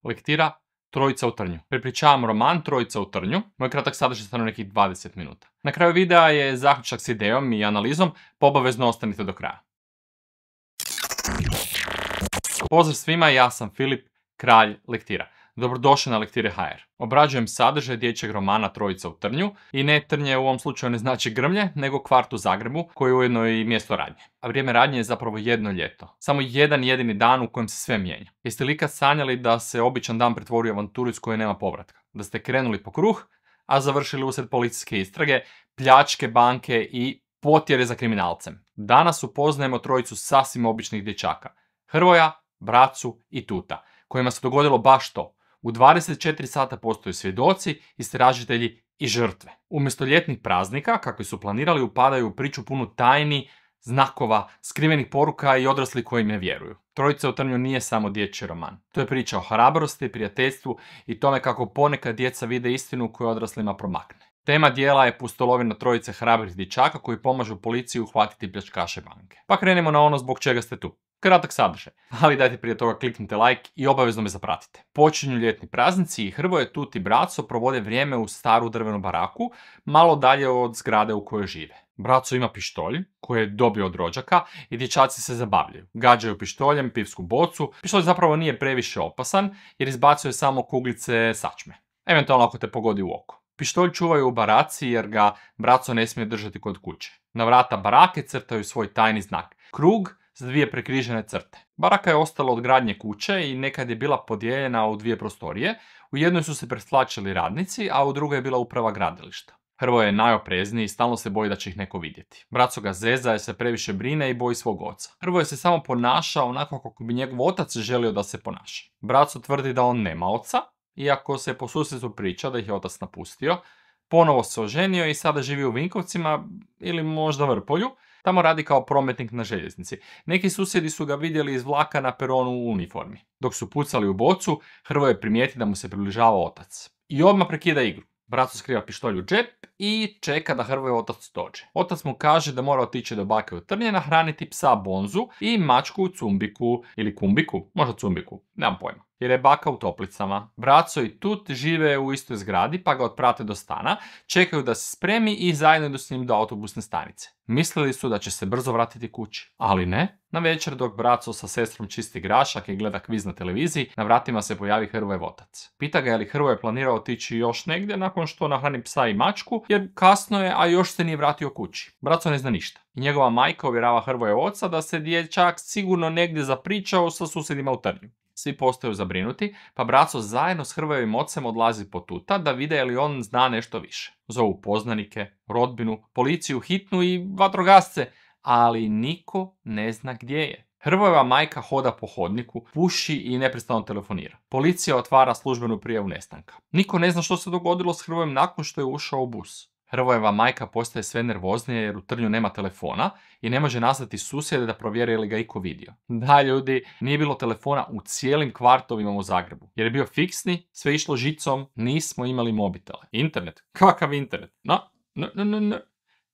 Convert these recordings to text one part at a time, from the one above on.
Lektira Trojica u trnju. Prepričavam roman Trojica u trnju. Moj kratak sadržaj stane nekih 20 minuta. Na kraju videa je zaključak s idejom i analizom, pa obavezno ostanite do kraja. Pozdrav svima, ja sam Filip, kralj lektira. Dobrodošli na Lektire.hr. Obrađujem sadržaj dječjeg romana Trojica u trnju i ne trnje u ovom slučaju ne znači Grmlje, nego kvart u Zagrebu koji je ujedno i mjesto radnje. A vrijeme radnje je zapravo jedno ljeto. Samo jedan jedini dan u kojem se sve mijenja. Jeste li ikad sanjali da se običan dan pretvori u avanturu iz koje nema povratka? Da ste krenuli po kruh, a završili usred policijske istrage, pljačke banke i potjere za kriminalcem. Danas upoznajemo trojicu sasvim običnih dječaka. Hrvoja, Bracu i Tuta, kojima se dogodilo baš to. U 24 sata postoje svjedoci, istražitelji i žrtve. Umjesto ljetnih praznika, kakvi su planirali, upadaju u priču punu tajni, znakova, skrivenih poruka i odrasli koji im ne vjeruju. Trojica u trnju nije samo dječji roman. To je priča o hrabrosti, prijateljstvu i tome kako ponekad djeca vide istinu koju odraslima promakne. Tema dijela je pustolovina trojice hrabrih dječaka koji pomažu policiji uhvatiti pljačkaše banke. Pa krenemo na ono zbog čega ste tu. Kratak sadržaj, ali dajte prije toga kliknite like i obavezno me zapratite. Počinju ljetni praznici i Hrvoje, Tut i Braco provode vrijeme u staru drvenu baraku, malo dalje od zgrade u kojoj žive. Braco ima pištolj koji je dobio od rođaka i dječaci se zabavljaju. Gađaju pištoljem pivsku bocu. Pištolj zapravo nije previše opasan jer izbacuje samo kuglice sačme. Eventualno ako te pogodi u oko. Pištolj čuvaju u baraci jer ga Braco ne smije držati kod kuće. Na vrata barake crtaju svoj tajni znak. Krug s dvije prekrižene crte. Baraka je ostala od gradnje kuće i nekad je bila podijeljena u dvije prostorije. U jednoj su se preslačili radnici, a u drugoj je bila uprava gradilišta. Hrvoje je najoprezniji i stalno se boji da će ih neko vidjeti. Braco ga zeza jer se previše brine i boji svog oca. Hrvoje se samo ponaša onako kako bi njegov otac želio da se ponaša. Braco tvrdi da on nema oca, iako se po susjedstvu priča da ih je otac napustio. Ponovo se oženio i sada živi u Vinkovcima ili možda Vrpolju. Tamo radi kao prometnik na željeznici. Neki susjedi su ga vidjeli iz vlaka na peronu u uniformi. Dok su pucali u bocu, Hrvoje primijeti da mu se približava otac. I odmah prekida igru. Braco skriva pištolj u džep i čeka da Hrvoje otac dođe. Otac mu kaže da mora otići do bake u Trnje nahraniti psa Bonzu i mačku u Cumbiku ili Kumbiku, možda Cumbiku, nemam pojma. Jer je baka u Toplicama. Braco i Tut žive u istoj zgradi pa ga otprate do stana, čekaju da se spremi i zajedno idu s njim do autobusne stanice. Mislili su da će se brzo vratiti kući, ali ne. Na večer dok Braco sa sestrom čisti grašak i gleda kviz na televiziji, na vratima se pojavi Hrvojev otac. Pita ga je li Hrvoje planirao otići još negdje nakon što nahrani psa i mačku, jer kasno je, a još se nije vratio kući. Braco ne zna ništa. I njegova majka uvjerava Hrvoje oca da se dječak sigurno negdje zapričao sa susjedima u Trnju. Svi postaju zabrinuti, pa Braco zajedno s Hrvojevim ocem odlazi po Tuta da vide je li on zna nešto više. Zovu poznanike, rodbinu, policiju, hitnu i vatrogasce, ali niko ne zna gdje je. Hrvojeva majka hoda po hodniku, puši i neprestano telefonira. Policija otvara službenu prijavu nestanka. Niko ne zna što se dogodilo s Hrvojem nakon što je ušao u bus. Hrvojeva majka postaje sve nervoznije jer u Trnju nema telefona i ne može nazvati susjede da provjeri je li ga iko vidio. Da, ljudi, nije bilo telefona u cijelim kvartovima u Zagrebu. Jer je bio fiksni, sve išlo žicom, nismo imali mobitele. Internet? Kakav internet?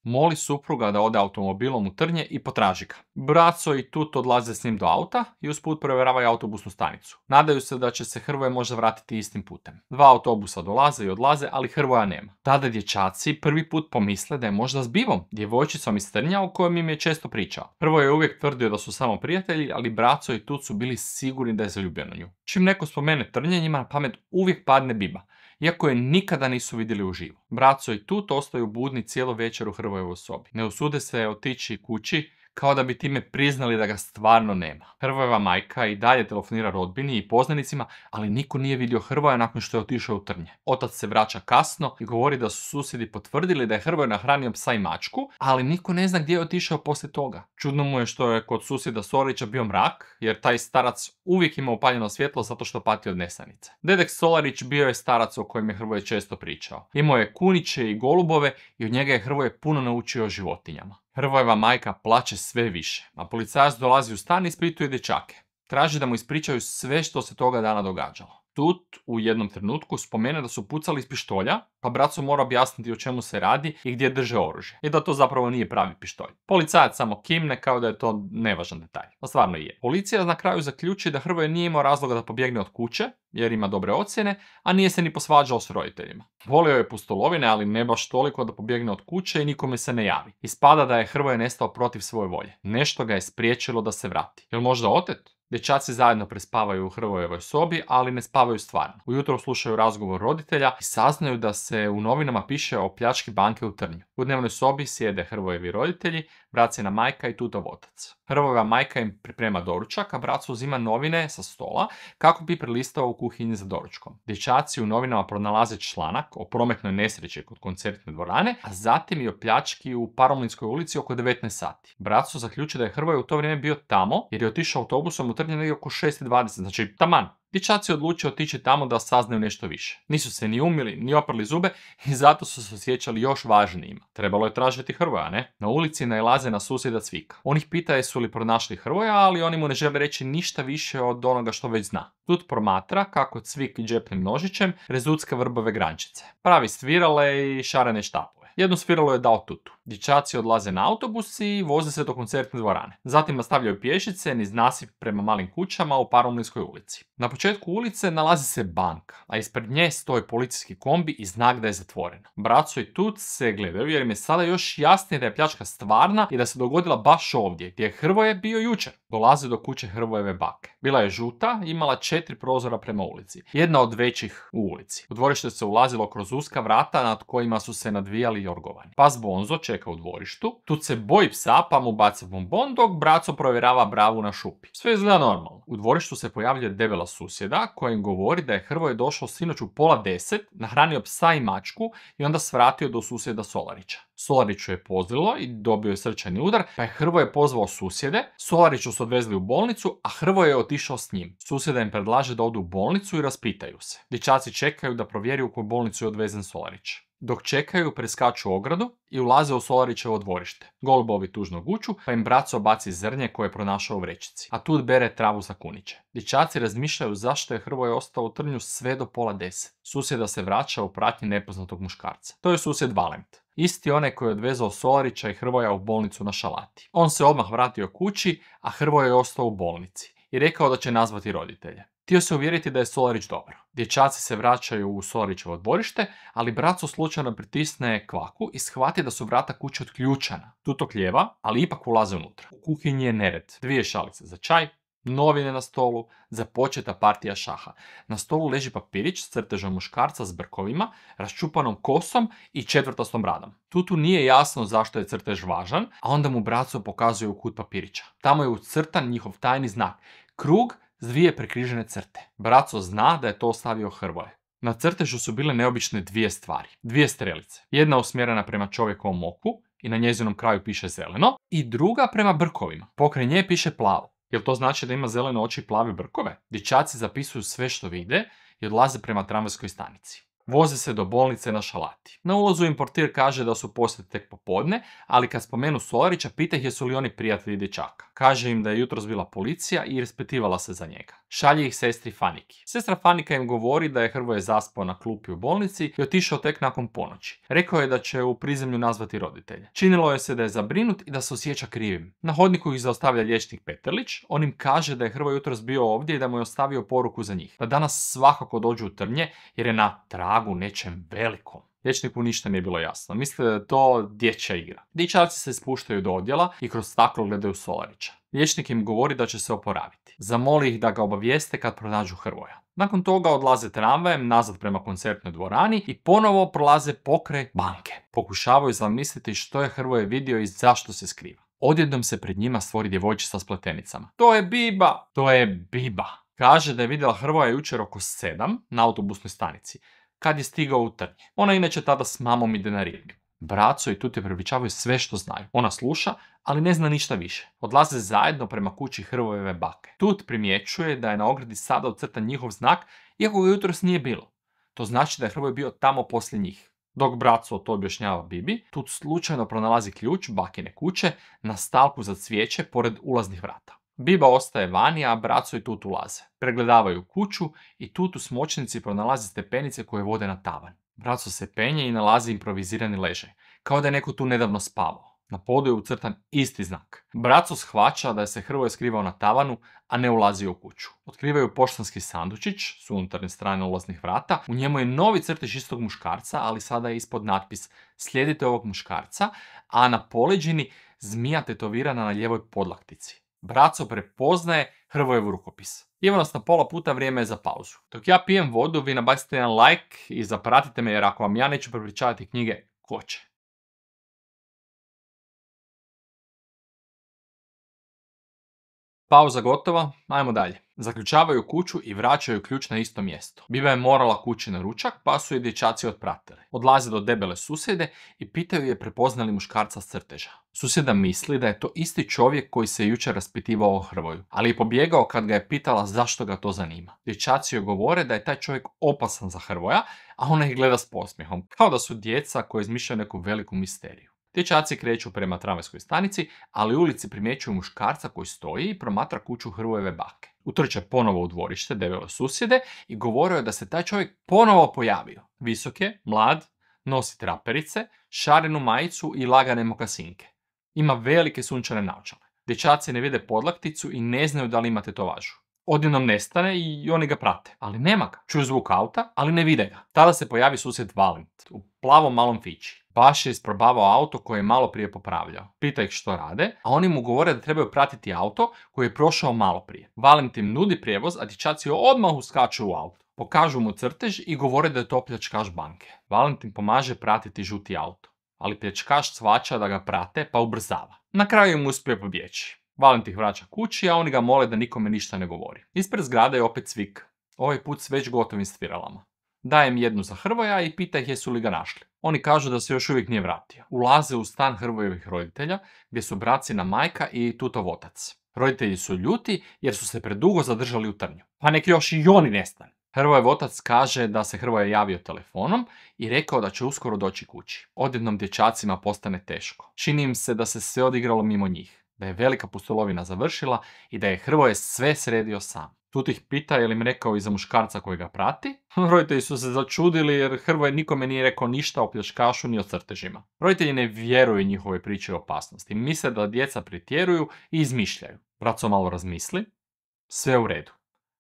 Moli supruga da ode automobilom u Trnje i potraži ga. Braco i Tut odlaze s njim do auta i usput provjeravaju autobusnu stanicu. Nadaju se da će se Hrvoje možda vratiti istim putem. 2 autobusa dolaze i odlaze, ali Hrvoja nema. Tada dječaci prvi put pomisle da je možda s Bivom, djevojčicom iz Trnja o kojom im je često pričao. Hrvoje je uvijek tvrdio da su samo prijatelji, ali Braco i Tut su bili sigurni da je zaljubljen u nju. Čim neko spomene Trnje, njima na pamet uvijek padne Biba, iako je nikada nisu vidjeli uživo. Braco i Tut ostaju budni cijelu večer u Hrvojevoj sobi. Ne usude se otići kući, kao da bi time priznali da ga stvarno nema. Hrvojeva majka i dalje telefonira rodbini i poznanicima, ali niko nije vidio Hrvoja nakon što je otišao u Trnje. Otac se vraća kasno i govori da su susjedi potvrdili da je Hrvoje nahranio psa i mačku, ali niko ne zna gdje je otišao poslije toga. Čudno mu je što je kod susjeda Solarića bio mrak, jer taj starac uvijek ima upaljeno svjetlo zato što pati od nesanice. Dedek Solarić bio je starac o kojem je Hrvoje često pričao. Imao je kuniće i golubove i od njega je Hrvoje puno naučio o životinjama. Hrvojeva majka plače sve više, a policajac dolazi u stan i ispituje dječake. Traži da mu ispričaju sve što se toga dana događalo. Tut u jednom trenutku spomene da su pucali iz pištolja, pa Braco mora objasniti o čemu se radi i gdje drže oružje. I da to zapravo nije pravi pištolj. Policajac samo kimne kao da je to nevažan detalj. A stvarno i je. Policija na kraju zaključi da Hrvoje nije imao razloga da pobjegne od kuće, jer ima dobre ocjene, a nije se ni posvađao s roditeljima. Volio je pustolovine, ali ne baš toliko da pobjegne od kuće i nikome se ne javi. Ispada da je Hrvoje nestao protiv svoje volje. Nešto ga je spriječilo da se vrati. Jel možda otet? Dječaci zajedno prespavaju u Hrvojevoj sobi, ali ne spavaju stvarno. Ujutro slušaju razgovor roditelja i saznaju da se u novinama piše o pljački banke u Trnju. U dnevnoj sobi sjede Hrvojevi roditelji, Bracina majka i Tutov otac. Hrvojeva majka im priprema doručak, a Braco uzima novine sa stola kako bi prelistao u kuhinji za doručkom. Dječaci u novinama pronalaze članak o prometnoj nesreći kod koncertne dvorane, a zatim i o pljački u Paromlinskoj ulici oko 19 sati. Braco zaključi da je Hrvoje u to vrijeme bio tamo jer je otišao autobusom u Trnje negdje oko 6:20, znači taman. Dječaci odluče otići tamo da saznaju nešto više. Nisu se ni umili, ni oprali zube i zato su se osjećali još važnijima. Trebalo je tražiti Hrvoja, ne? Na ulici nailaze na susjeda Cvika. On ih pita jesu li pronašli Hrvoja, ali oni mu ne žele reći ništa više od onoga što već zna. Tut promatra kako Cvik džepnim nožićem rezucka vrbove grančice. Pravi svirale i šarene štapove. Jedno sviralo je dao Tutu. Dječaci odlaze na autobus i voze se do koncertne dvorane. Zatim nastavljaju pješice niz nasip prema malim kućama u Paromlinskoj ulici. Na početku ulice nalazi se banka, a ispred nje stoji policijski kombi i znak da je zatvorena. Braco i Tut se gledaju jer im je sada još jasnije da je pljačka stvarna i da se dogodila baš ovdje, gdje je Hrvoje bio jučer. Dolaze do kuće Hrvojeve bake. Bila je žuta i imala 4 prozora prema ulici. Jedna od većih u ulici. U dvorište se ulazilo kroz uska vrata nad kojima su se nadvijali jorgovani. Pas Bonzo čeka u dvorištu. Tut se boji psa pa mu baci bonbon dok Braco provjerava bravu na šupi. Sve izgleda normalno. U dvorištu se pojavljuje debela susjeda koja im govori da je Hrvoje došao sinoć u 9:30, nahranio psa i mačku i onda svratio do susjeda Solarića. Solariću je pozlilo i dobio je srčani udar, pa je Hrvoje pozvao susjede, Solariću su odvezli u bolnicu, a Hrvoje je otišao s njim. Susjeda im predlaže da odu u bolnicu i raspitaju se. Dječaci čekaju da provjeri u koju bolnicu je odvezen Solarić. Dok čekaju, preskaču ogradu i ulaze u Solarićevo dvorište. Golubovi tužno guču, pa im Braco baci zrnje koje je pronašao u vrećici. A Tut bere travu za kuniće. Dječaci razmišljaju zašto je Hrvoje ostao u Trnju sve do 9:30. Susjeda se vraća u pratnji nepoznatog muškarca. To je susjed Valent. Isti onaj koji je odvezao Solarića i Hrvoja u bolnicu na Šalati. On se odmah vratio kući, a Hrvoje je ostao u bolnici i rekao da će nazvati roditelje. Htio se uvjeriti da je Solarić dobro. Dječaci se vraćaju u Solarićevo dvorište, ali Braco slučajno pritisne kvaku i shvati da su vrata kuće otključana. Tut oklijeva, ali ipak ulaze unutra. U kuhinji je nered. 2 šalice za čaj, novine na stolu, započeta partija šaha. Na stolu leži papirić s crtežom muškarca s brkovima, raščupanom kosom i 4-tastom bradom. Tutu nije jasno zašto je crtež važan, a onda mu Braco pokazuje u kut papirića. Tamo je ucrtan njihov tajni znak. Krug s 2 prekrižene crte. Braco zna da je to ostavio Hrvoje. Na crtežu su bile neobične 2 stvari. 2 strelice. Jedna usmjerena prema čovjekovom oku i na njezinom kraju piše zeleno, i druga prema brkovima. Pokraj nje piše plavo. Jel to znači da ima zelene oči i plave brkove? Dječaci zapisuju sve što vide i odlaze prema tramvajskoj stanici. Voze se do bolnice na Šalati. Na ulazu im portir kaže da su poslije tek popodne, ali kad spomenu Solarića, pita ih jesu li oni prijatelji dječaka. Kaže im da je jutros bila policija i ispitivala se za njega. Šalje ih sestri Faniki. Sestra Fanika im govori da je Hrvoje zaspao na klupi u bolnici i otišao tek nakon ponoći. Rekao je da će u prizemlju nazvati roditelje. Činilo je se da je zabrinut i da se osjeća krivim. Na hodniku ih zaustavlja liječnik Peterlić. On im kaže da je Hrvoje jutros bio ovdje i da mu je ostavio poruku za njih. Da danas svakako dođu u Trnje jer je na tragu nečem velikom. Liječniku ništa nije bilo jasno. Misle da je to dječja igra. Dječaci se spuštaju do odjela i kroz staklo gledaju Solarića. Liječnik im govori da će se oporaviti. Zamoli ih da ga obavijeste kad pronađu Hrvoja. Nakon toga odlaze tramvajem nazad prema koncertnoj dvorani i ponovo prolaze pokraj banke. Pokušavaju zamisliti što je Hrvoje vidio i zašto se skriva. Odjednom se pred njima stvori djevojčica s pletenicama. To je Biba! To je Biba! Kaže da je vidjela Hrvoja jučer oko 7 na autobusnoj stanici, kad je stigao u Trnje. Ona inače tada s mamom ide na ribnju. Braco i Tut je prepričavaju sve što znaju. Ona sluša, ali ne zna ništa više. Odlaze zajedno prema kući Hrvojeve bake. Tut primjećuje da je na ogradi sada ucrtan njihov znak, iako ga jutros nije bilo. To znači da je Hrvoje bio tamo poslije njih. Dok Braco to objašnjava Bibi, Tut slučajno pronalazi ključ bakine kuće na stalku za cvijeće pored ulaznih vrata. Biba ostaje vani, a Braco i Tut ulaze. Pregledavaju kuću i Tut u smočnici pronalazi stepenice koje vode na tavan. Braco se penje i nalazi improvizirani ležaj, kao da je neko tu nedavno spavao. Na podu je ucrtan isti znak. Braco shvaća da je se Hrvoje skrivao na tavanu, a ne ulazio u kuću. Otkrivaju poštanski sandučić s unutarnje strane ulaznih vrata. U njemu je novi crtež istog muškarca, ali sada je ispod natpis "Slijedite ovog muškarca", a na poleđini zmija tetovirana na lijevoj podlaktici. Braco prepoznaje Hrvojev rukopis. Evo nas na pola puta, vrijeme je za pauzu. Dok ja pijem vodu, vi nabacite jedan like i zapratite me, jer ako vam ja neću prepričavati knjige, ko će? Pauza gotova, ajmo dalje. Zaključavaju kuću i vraćaju ključ na isto mjesto. Biba je morala kući na ručak, pa su je dječaci otpratili. Odlaze do debele susjede i pitaju je prepoznali muškarca s crteža. Susjeda misli da je to isti čovjek koji se jučer raspitivao o Hrvoju, ali je pobjegao kad ga je pitala zašto ga to zanima. Dječaci joj govore da je taj čovjek opasan za Hrvoja, a ona ih gleda s podsmjehom, kao da su djeca koji izmišljaju neku veliku misteriju. Dječaci kreću prema tramvajskoj stanici, ali u ulici primjećuju muškarca koji stoji i promatra kuću Hrvojeve bake. Utrče ponovo u dvorište debele susjede i govore joj da se taj čovjek ponovo pojavio. Visok je, mlad, nosi traperice, šarenu majicu i lagane mokasinke. Ima velike sunčane naočale. Dječaci ne vide podlakticu i ne znaju da li ima tetovažu. Odjednom nestane i oni ga prate, ali nema ga. Čuju zvuk auta, ali ne vide ga. Tada se pojavi susjed Valent u plavom malom fići. Baš je isprobavao auto koje je malo prije popravljao. Pita ih što rade, a oni mu govore da trebaju pratiti auto koji je prošao malo prije. Valent im nudi prijevoz, a dječaci odmah uskaču u auto. Pokažu mu crtež i govore da je to pljačkaš banke. Valent im pomaže pratiti žuti auto, ali pljačkaš shvaća da ga prate pa ubrzava. Na kraju im uspije pobjeći. Valent ih vraća kući, a oni ga mole da nikome ništa ne govori. Ispred zgrade je opet Cvik, ovaj put s već gotovim sviralama. Daje im jednu za Hrvoja i pita ih jesu li ga našli. Oni kažu da se još uvijek nije vratio. Ulaze u stan Hrvojevih roditelja, gdje su Bracina majka i Tutov otac. Roditelji su ljuti jer su se predugo zadržali u Trnju. Pa nek još i oni nestane. Hrvojev otac kaže da se Hrvoje javio telefonom i rekao da će uskoro doći kući. Odjednom dječacima postane teško. Čini im se da se sve odigralo mimo njih, da je velika pustolovina završila i da je Hrvoje sve sredio sam. Tut ih pita je li im rekao i za muškarca koji ga prati. Roditelji su se začudili jer Hrvoje nikome nije rekao ništa o pljačkašu ni o crtežima. Roditelji ne vjeruju njihove priče o opasnosti. Misle da djeca pretjeruju i izmišljaju. Braco malo razmisli. Sve u redu.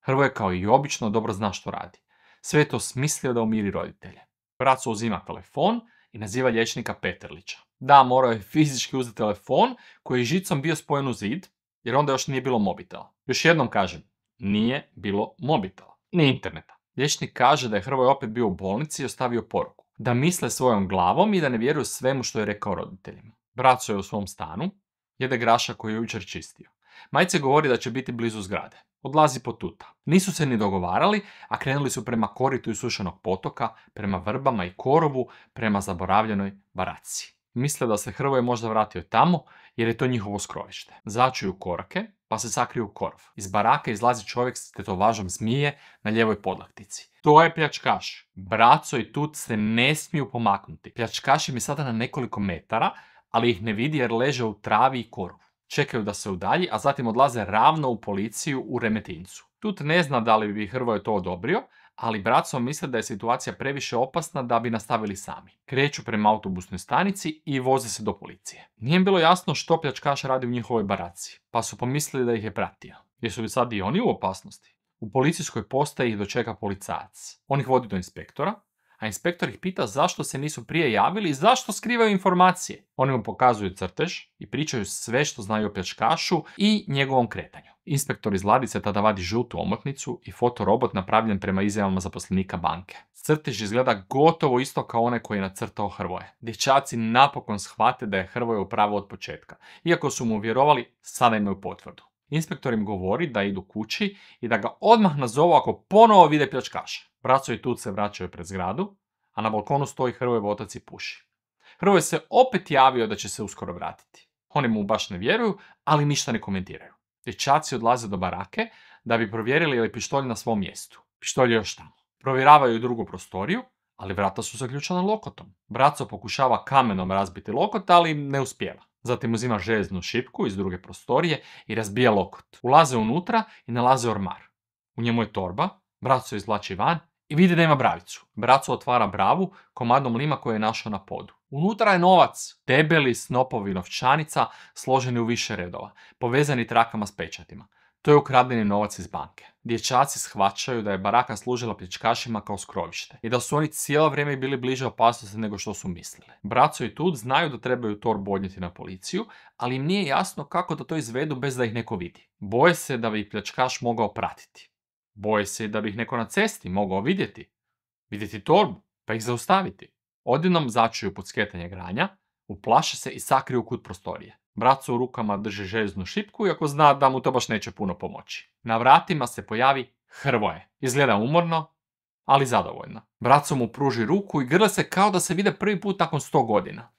Hrvoje kao i obično dobro zna što radi. Sve je to smislio da umiri roditelje. Braco uzima telefon i naziva liječnika Peterlića. Da, morao je fizički uzeti telefon koji je žicom bio spojen u zid, jer onda još nije bilo mobitela. Još jednom kažem, nije bilo mobitela, ni interneta. Liječnik kaže da je Hrvoje opet bio u bolnici i ostavio poruku. Da misle svojom glavom i da ne vjeruju svemu što je rekao roditeljima. Braco je u svom stanu, jede grašak koji je jučer čistio. Majce govori da će biti blizu zgrade. Odlazi po Tuta. Nisu se ni dogovarali, a krenuli su prema koritu isušenog potoka, prema vrbama i korovu, prema zaboravljenoj baraci. Misle da se Hrvoje možda vratio tamo, jer je to njihovo skrovište. Začuju korake, pa se sakriju u korov. Iz barake izlazi čovjek s tetovažom zmije na lijevoj podlaktici. To je pljačkaš. Braco i Tut se ne smiju pomaknuti. Pljačkaš im je sada na nekoliko metara, ali ih ne vidi jer leže u travi i korovu. Čekaju da se udalji, a zatim odlaze ravno u policiju u Remetincu. Tut ne zna da li bi Hrvoje to odobrio, ali Braco misle da je situacija previše opasna da bi nastavili sami. Kreću prema autobusnoj stanici i voze se do policije. Nije im bilo jasno što pljačkaš radi u njihovoj baraci, pa su pomislili da ih je pratio. Jesu li sad i oni u opasnosti? U policijskoj postaji ih dočeka policajac. On ih vodi do inspektora, a inspektor ih pita zašto se nisu prije javili i zašto skrivaju informacije. Oni mu pokazuju crtež i pričaju sve što znaju o pljačkašu i njegovom kretanju. Inspektor iz ladice tada vadi žutu omotnicu i fotorobot napravljen prema izjavama zaposlenika banke. Crtež izgleda gotovo isto kao onaj koji je nacrtao Hrvoje. Dječaci napokon shvate da je Hrvoje u pravu od početka. Iako su mu vjerovali, sada imaju potvrdu. Inspektor im govori da idu kući i da ga odmah nazovu ako ponovo vide pljačkaša. Braco i Tut se vraćaju pred zgradu, a na balkonu stoji Hrvojev otac i puši. Hrvoje se opet javio da će se uskoro vratiti. Oni mu baš ne vjeruju, ali ništa ne komentiraju. Dječaci odlaze do barake da bi provjerili je li pištolj na svom mjestu. Pištolj je još tamo. Provjeravaju drugu prostoriju, ali vrata su zaključana lokotom. Braco pokušava kamenom razbiti lokot, ali ne uspijeva. Zatim uzima željeznu šipku iz druge prostorije i razbija lokot. Ulaze unutra i nalaze ormar. U njemu je torba, Braco izvlači van i vidi da ima bravicu. Braco otvara bravu komadom lima koje je našao na podu. Unutra je novac, debeli snopovi novčanica složeni u više redova, povezani trakama s pečatima. To je ukradeni novac iz banke. Dječaci shvaćaju da je baraka služila pljačkašima kao skrovište i da su oni cijelo vrijeme bili bliže opasnosti nego što su mislili. Braco i Tud znaju da trebaju torbu odnijeti na policiju, ali im nije jasno kako da to izvedu bez da ih neko vidi. Boje se da bi ih pljačkaš mogao pratiti. Boje se da bi ih neko na cesti mogao vidjeti torbu, pa ih zaustaviti. Odjednom začuju pucketanje granja, uplaše se i sakriju u kut prostorije. Braco u rukama drži željeznu šipku iako zna da mu to baš neće puno pomoći. Na vratima se pojavi Hrvoje. Izgleda umorno, ali zadovoljno. Braco mu pruži ruku i grle se kao da se vide prvi put nakon 100 godina.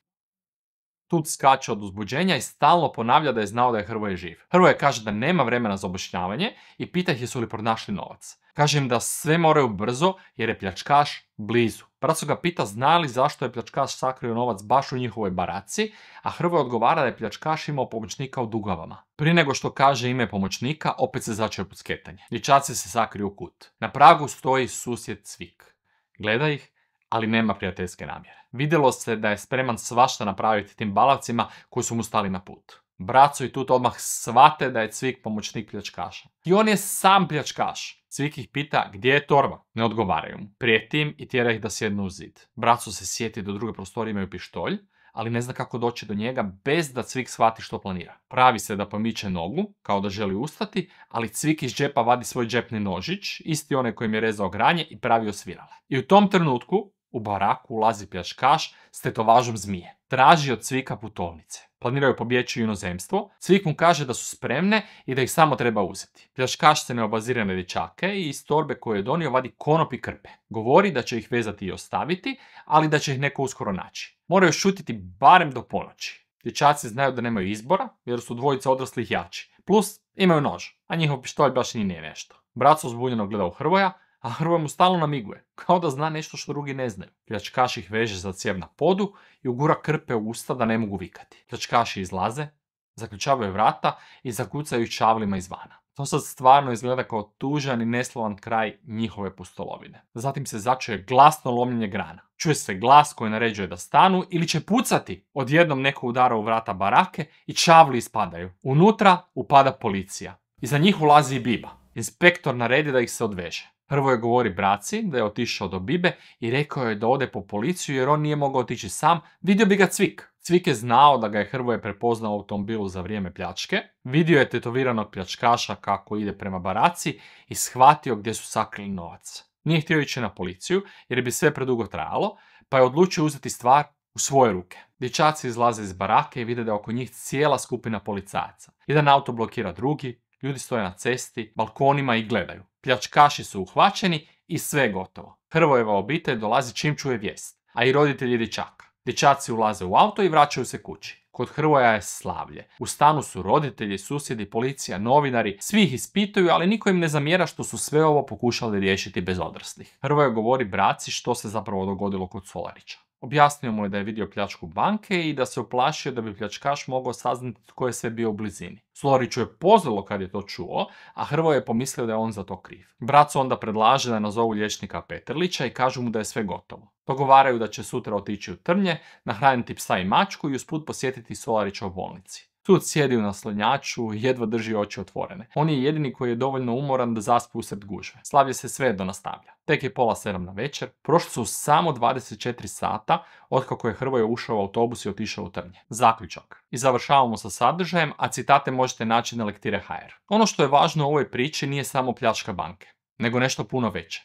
Tud skače od uzbuđenja i stalno ponavlja da je znao da je Hrvoje živ. Hrvoje kaže da nema vremena za objašnjavanje i pita ih jesu li pronašli novac. Kaže im da sve moraju brzo jer je pljačkaš blizu. Braco ga pita zna li zašto je pljačkaš sakrio novac baš u njihovoj baraci, a Hrvoje odgovara da je pljačkaš imao pomoćnika u Dugavama. Prije nego što kaže ime pomoćnika, opet se začuje pucketanje. Dječaci se sakriju u kut. Na pragu stoji susjed Cvik. Gleda ih, ali nema prijateljske namjere. Vidjelo se da je spreman svašta napraviti tim balavcima koji su mu stali na put. Braco i Tut odmah shvate da je Cvik pomoćnik pljačkaša. I on je sam pljačkaš. Cvik ih pita gdje je torba. Ne odgovaraju mu. Prijeti im i tjera ih da sjednu u zid. Braco se sjeti da druge prostorije imaju pištolj, ali ne zna kako doći do njega bez da Cvik shvati što planira. Pravi se da pomiče nogu, kao da želi ustati, ali Cvik iz džepa vadi svoj džepni nožić, isti onaj kojim je rezao granje i pravio svirale. I u tom trenutku u baraku ulazi pljačkaš s tetovažom zmije. Traži od Cvika putovnice. Planiraju pobjeći u inozemstvo. Cvik mu kaže da su spremne i da ih samo treba uzeti. Pljačkaš se ne obazira na dječake i iz torbe koju je donio vadi konop i krpe. Govori da će ih vezati i ostaviti, ali da će ih neko uskoro naći. Moraju šutiti barem do ponoći. Dječaci znaju da nemaju izbora jer su dvojica odraslih jači. Plus imaju nož, a njihov pištolj baš i nije nešto. Braco zbunjeno gleda u Hrvoja, a Hrvoje mu stalno namiguje, kao da zna nešto što drugi ne znaju. Pljačkaš ih veže za cijev na podu i ugura krpe u usta da ne mogu vikati. Pljačkaši izlaze, zaključavaju vrata i zakucaju ih čavlima izvana. To sad stvarno izgleda kao tužan i neslovan kraj njihove pustolovine. Zatim se začuje glasno lomljenje grana. Čuje se glas koji naređuje da stanu ili će pucati. Odjednom neko udara u vrata barake i čavli ispadaju. Unutra upada policija. Iza njih ulazi i Biba. Inspektor naredi da ih se odveže. Hrvoje govori braci da je otišao do Bibe i rekao je da ode po policiju jer on nije mogao otići sam, vidio bi ga Cvik. Cvik je znao da ga je Hrvoje prepoznao u automobilu za vrijeme pljačke, vidio je tetoviranog pljačkaša kako ide prema baraci i shvatio gdje su sakrili novac. Nije htio ići na policiju jer bi sve predugo trajalo, pa je odlučio uzeti stvar u svoje ruke. Dječaci izlaze iz barake i vide da je oko njih cijela skupina policajaca. Jedan auto blokira drugi, ljudi stoje na cesti, balkonima i gledaju. Pljačkaši su uhvaćeni i sve je gotovo. Hrvojeva obitelj dolazi čim čuje vijest, a i roditelji dječaka. Dječaci ulaze u auto i vraćaju se kući. Kod Hrvoja je slavlje. U stanu su roditelji, susjedi, policija, novinari, svi ih ispituju, ali niko im ne zamjera što su sve ovo pokušali riješiti bez odraslih. Hrvoje govori braci što se zapravo dogodilo kod Solarića. Objasnio mu je da je vidio pljačku banke i da se uplašio da bi pljačkaš mogao saznati tko je sve bio u blizini. Solariću je pozlilo kad je to čuo, a Hrvoje je pomislio da je on za to kriv. Braco onda predlaže da nazovu liječnika Petrlića i kažu mu da je sve gotovo. Dogovaraju da će sutra otići u Trnje, nahraniti psa i mačku i usput posjetiti Solarića u bolnici. Tud sjedi u naslanjaču i jedva drži oči otvorene. On je jedini koji je dovoljno umoran da zaspi usred gužve. Slavlje se svejedno nastavlja. Tek je 6:30 na večer. Prošlo su samo 24 sata otkako je Hrvoje ušao u autobus i otišao u Trnje. Zaključak. I završavamo sa sadržajem, a citate možete naći na lektire.hr. Ono što je važno u ovoj priči nije samo pljačka banke, nego nešto puno veće.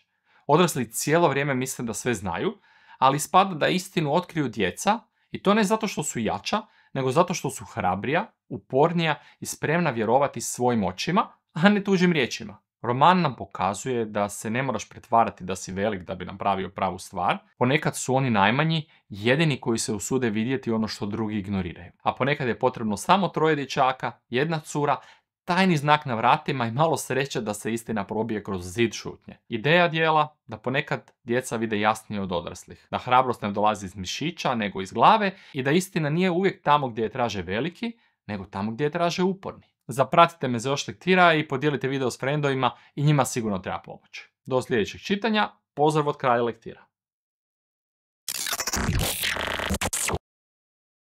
Odrasli cijelo vrijeme misle da sve znaju, ali ispada da istinu otkriju djeca i to ne zato što su jača, nego zato što su hrabrija, upornija i spremna vjerovati svojim očima, a ne tuđim riječima. Roman nam pokazuje da se ne moraš pretvarati da si velik da bi napravio pravu stvar. Ponekad su oni najmanji, jedini koji se usude vidjeti ono što drugi ignoriraju. A ponekad je potrebno samo 3 dječaka, 1 cura, tajni znak na vratima i malo sreće da se istina probije kroz zid šutnje. Ideja dijela da ponekad djeca vide jasnije od odraslih, da hrabrost ne dolazi iz mišića nego iz glave i da istina nije uvijek tamo gdje je traže veliki, nego tamo gdje je traže uporni. Zapratite me za još lektira i podijelite video s frendovima i njima sigurno treba pomoć. Do sljedećeg čitanja, pozdrav od Kralja lektira.